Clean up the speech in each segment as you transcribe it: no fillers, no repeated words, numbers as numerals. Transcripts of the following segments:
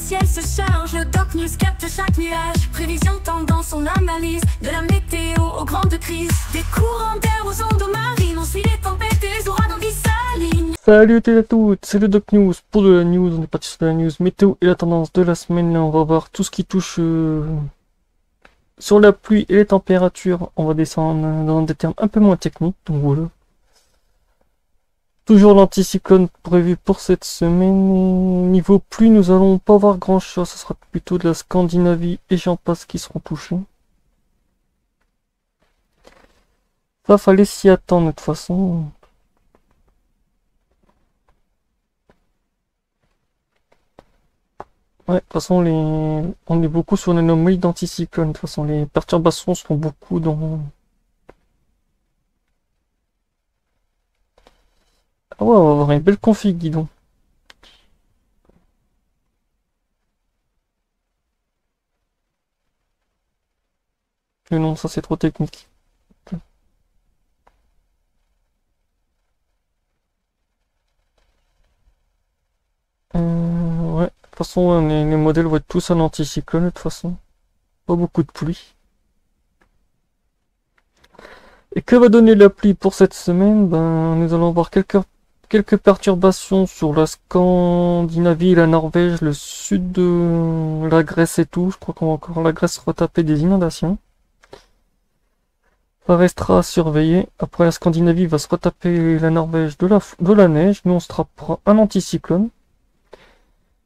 ciel se charge, le Doc News capte chaque nuage. Prévision, tendance, on analyse. De la météo aux grandes crises. Des courants d'air aux ondes marines. On suit les tempêtes et les ouragans qui s'alignent. Salut à toutes, c'est le Doc News. Pour de la news, on est parti sur la news météo et la tendance de la semaine. Là, on va voir tout ce qui touche sur la pluie et les températures. On va descendre dans des termes un peu moins techniques, donc voilà. Toujours l'anticyclone prévu pour cette semaine. Niveau pluie, nous allons pas voir grand chose. Ce sera plutôt de la Scandinavie et j'en passe qui seront touchés. Ça, fallait s'y attendre de toute façon. Ouais, de toute façon, on est beaucoup sur l'anomalie d'anticyclone. De toute façon, les perturbations seront beaucoup dans... Ah ouais, on va avoir une belle config, dis donc. Mais non, ça c'est trop technique. Ouais, de toute façon, les modèles vont être tous en anticyclone, de toute façon. Pas beaucoup de pluie. Et que va donner la pluie pour cette semaine? Ben, nous allons avoir quelques perturbations sur la Scandinavie, la Norvège, le sud de la Grèce et tout. Je crois qu'on va encore la Grèce retaper des inondations. Ça restera à surveiller. Après, la Scandinavie va se retaper la Norvège de la neige. Nous, on se rattrapera un anticyclone.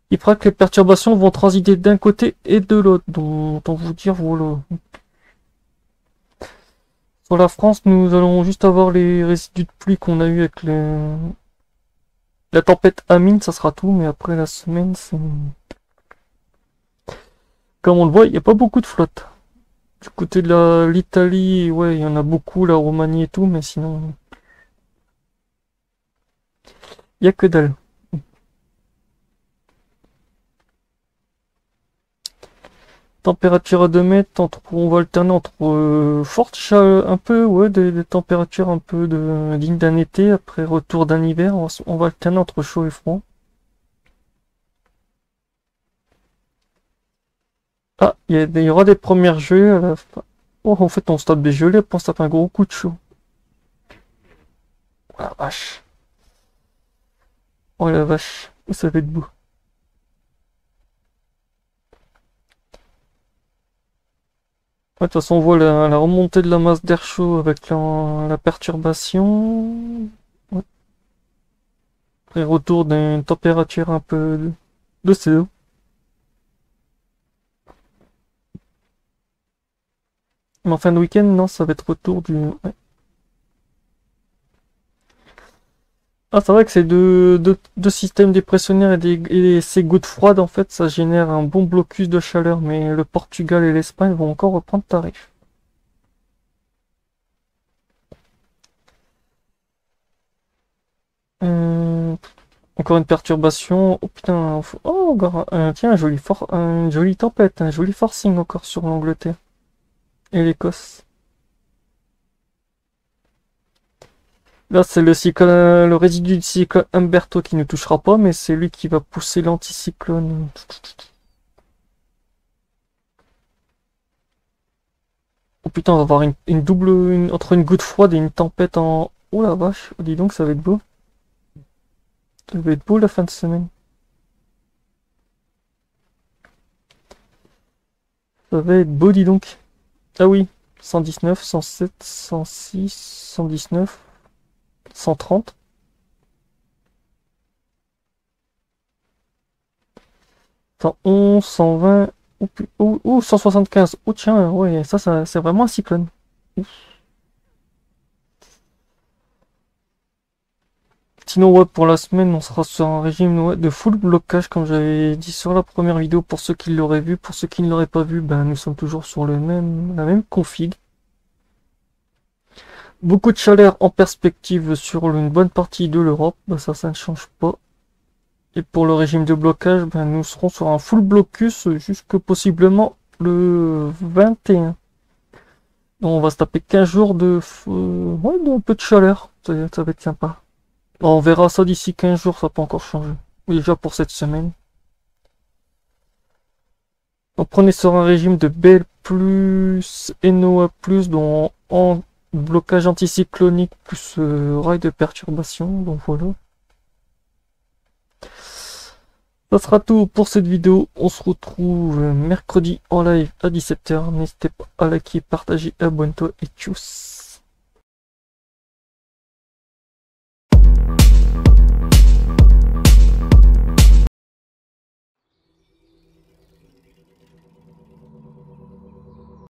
Il fera que les perturbations vont transiter d'un côté et de l'autre. Donc, autant vous dire, voilà. Sur la France, nous allons juste avoir les résidus de pluie qu'on a eu avec la tempête Amine, ça sera tout. Mais après la semaine, c'est... Comme on le voit, il n'y a pas beaucoup de flotte. Du côté de l'Italie, ouais, il y en a beaucoup, la Roumanie et tout, mais sinon... Il n'y a que dalle. Température à 2 mètres, on va alterner entre forte chaleur, un peu, ouais, des températures un peu dignes d'un été, après retour d'un hiver, on va alterner entre chaud et froid. Ah, il y aura des premières gelées à la fin. Oh, en fait, on se tape des gelées, après on se tape un gros coup de chaud. Oh la vache. Oh la vache, ça va être beau. Ouais, de toute façon, on voit la remontée de la masse d'air chaud avec la perturbation. Ouais. Après, retour d'une température un peu de CO. Mais en fin de week-end, non, ça va être retour du... Ouais. Ah, c'est vrai que ces deux systèmes dépressionnaires et ces gouttes froides, en fait, ça génère un bon blocus de chaleur, mais le Portugal et l'Espagne vont encore reprendre tarif. Encore une perturbation. Oh putain, oh, encore tiens, une jolie tempête, un joli forcing encore sur l'Angleterre et l'Écosse. Là, c'est le résidu du cyclone Umberto qui ne touchera pas, mais c'est lui qui va pousser l'anticyclone. Oh putain, on va avoir une double... entre une goutte froide et une tempête en... Oh la vache, dis donc, ça va être beau. Ça va être beau la fin de semaine. Ça va être beau, dis donc. Ah oui, 119, 107, 106, 119... 130. Cent 120. Ou 175. Oh tiens, ouais, ça c'est vraiment un cyclone. Ouf. Sinon, ouais, pour la semaine, on sera sur un régime ouais, de full blocage, comme j'avais dit sur la première vidéo, pour ceux qui l'auraient vu. Pour ceux qui ne l'auraient pas vu, ben, nous sommes toujours sur la même config. Beaucoup de chaleur en perspective sur une bonne partie de l'Europe, ben ça ne change pas. Et pour le régime de blocage, ben nous serons sur un full blocus jusque possiblement le 21. Donc on va se taper 15 jours ouais, de un peu de chaleur, ça va être sympa. Bon, on verra ça d'ici 15 jours, ça peut encore changer. Déjà pour cette semaine. Donc prenez sur un régime de BL+, NOA+, dont en blocage anticyclonique plus rail de perturbation, donc voilà. Ça sera tout pour cette vidéo, on se retrouve mercredi en live à 17 h, n'hésitez pas à liker, partager, abonne-toi et tchuss.